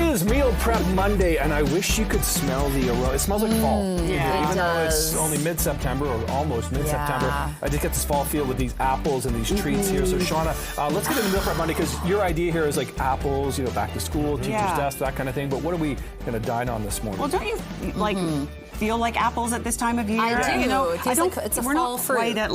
is Meal Prep Monday, and I wish you could smell the aroma. It smells like fall. Yeah, Even it though does. it's only mid-September or almost mid-September, Yeah. I just get this fall feel with these apples and these treats here. So, Seanna, let's get into Meal Prep Monday, because your idea here is like apples, back to school, teacher's desk, that kind of thing. But what are we going to dine on this morning? Well, don't you feel like apples at this time of year? I do. It tastes like it's a we're fall not fruit. quite at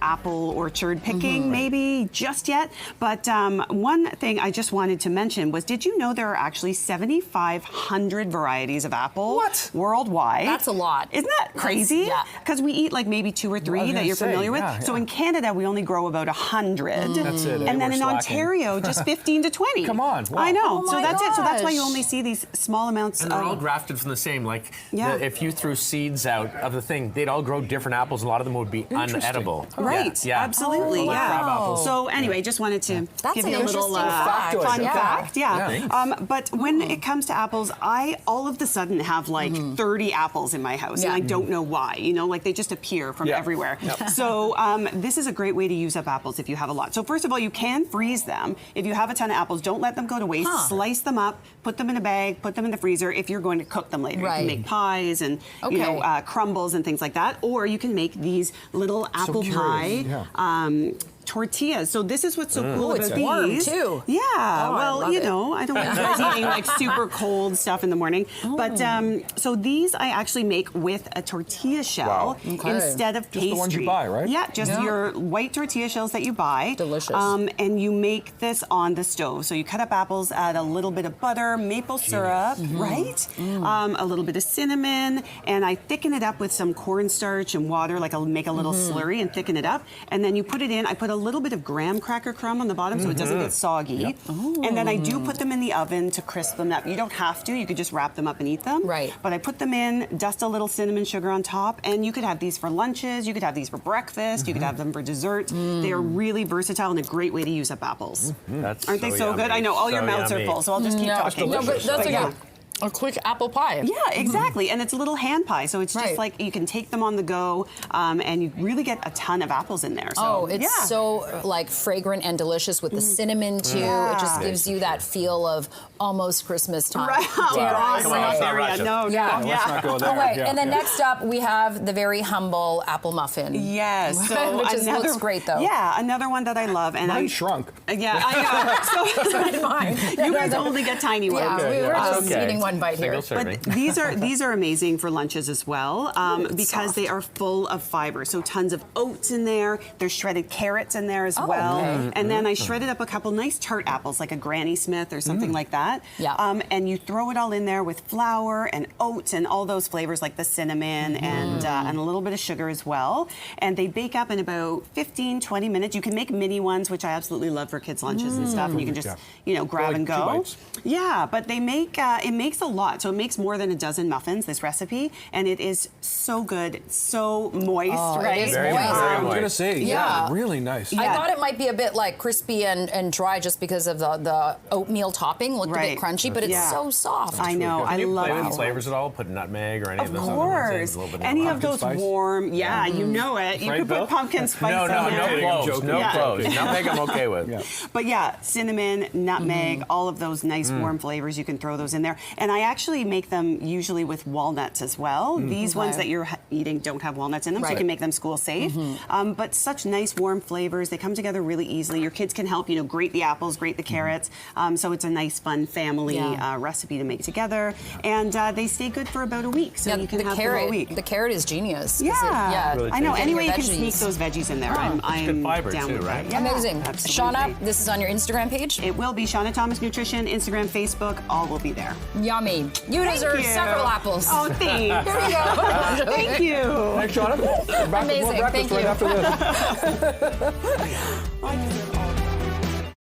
apple orchard picking maybe just yet. But one thing I just wanted to mention was, did you know there are actually 7,500 varieties of apple worldwide? That's a lot. Isn't that crazy? Yeah. Because we eat like maybe 2 or 3 that you're familiar with. So in Canada, we only grow about 100. That's it. And then We're in slacking. Ontario, just 15 to 20. Come on. Wow. I know. Oh so my that's it. So that's why you gosh. only see these small amounts And they're all of... grafted from the same. Yeah. If you threw seeds out of the thing, they'd all grow different apples. A lot of them would be unedible. Right, Yeah. absolutely, Like yeah. crab apples. So anyway, just wanted to That's give an you a little interesting fact. fun Yeah. fact. Yeah, Yeah. But when it comes to apples, I all of the sudden have like 30 apples in my house, and I don't know why. Like they just appear from everywhere. So this is a great way to use up apples if you have a lot. So first of all, you can freeze them. If you have a ton of apples, don't let them go to waste. Slice them up, put them in a bag, put them in the freezer if you're going to cook them later. You can make pies and crumbles and things like that, or you can make these little apple pie tortillas. So this is what's so cool about it's these. warm, too. Yeah. I well, love it. I don't want you guys eating like super cold stuff in the morning. But so these I actually make with a tortilla shell instead of pastry. Just the ones you buy, right? Yeah, just your white tortilla shells that you buy. Delicious. And you make this on the stove. So you cut up apples, add a little bit of butter, maple syrup, right? A little bit of cinnamon, and I thicken it up with some cornstarch and water, like I'll make a little slurry and thicken it up. And then you put it in, I put a little bit of graham cracker crumb on the bottom so it doesn't get soggy. And then I do put them in the oven to crisp them up. You don't have to, you could just wrap them up and eat them. Right. But I put them in, dust a little cinnamon sugar on top, and you could have these for lunches, you could have these for breakfast, you could have them for dessert. They are really versatile and a great way to use up apples. Aren't they so good? I know all your mouths are full, so I'll just keep talking. No, but that's a quick apple pie. Yeah, exactly. And it's a little hand pie, so it's just like you can take them on the go, and you really get a ton of apples in there. So, it's so like fragrant and delicious with the cinnamon too. It just gives you that feel of almost Christmas time. Right. Dare I Come on, say. let's not rush it. No, Let's not go there. Oh, wait. And then next up, we have the very humble apple muffin. Yes. So Which looks great, though. Yeah, another one that I love. And Mine shrunk. Yeah, I know. So Mine. you guys only get tiny ones. Yeah, we were just eating one bite Single here. serving. But these are amazing for lunches as well because they are full of fiber. So tons of oats in there. There's shredded carrots in there as well. Okay. And then I shredded up a couple nice tart apples, like a Granny Smith or something like that. Yeah. And you throw it all in there with flour and oats and all those flavors like the cinnamon and a little bit of sugar as well. And they bake up in about 15, 20 minutes. You can make mini ones, which I absolutely love for kids' lunches and stuff. And you can just, grab Like and 2 go. bites. Yeah, but they make, it makes a lot. So it makes more than a dozen muffins, this recipe. And it is so good, so moist, right? It is Very moist. moist. I was gonna say, Yeah. really nice. I thought it might be a bit like crispy and dry just because of the oatmeal topping. Looked a bit crunchy, but it's so soft. I know. I love Play with it. flavors at all? Put nutmeg or any of those? Of other course. things, a little bit Any of pumpkin those spice? warm, you know it. You Right, could Bill? put pumpkin spice No, in there. no cloves. No Yeah. cloves. Nutmeg I'm okay with. But yeah, cinnamon, nutmeg, all of those nice warm flavors, you can throw those in there. And I actually make them usually with walnuts as well. These ones that you're eating don't have walnuts in them, so you can make them school safe. But such nice warm flavors. They come together really easily. Your kids can help, grate the apples, grate the carrots. So it's a nice, fun family recipe to make together. And they stay good for about a week, so you can have them all week. The carrot is genius. Yeah, Really I know. tasty. Anyway, you Your can sneak veggies. those veggies in there. I'm good fiber, down too, with right? that. Yeah, Amazing. absolutely. Shauna, this is on your Instagram page. It will be Seanna Thomas Nutrition, Instagram, Facebook, all will be there. Yummy. You deserve you. several apples. Oh, thanks. Here we go. Thank you. Thanks, Shauna. Back with more Amazing. breakfast Thank right you. after this.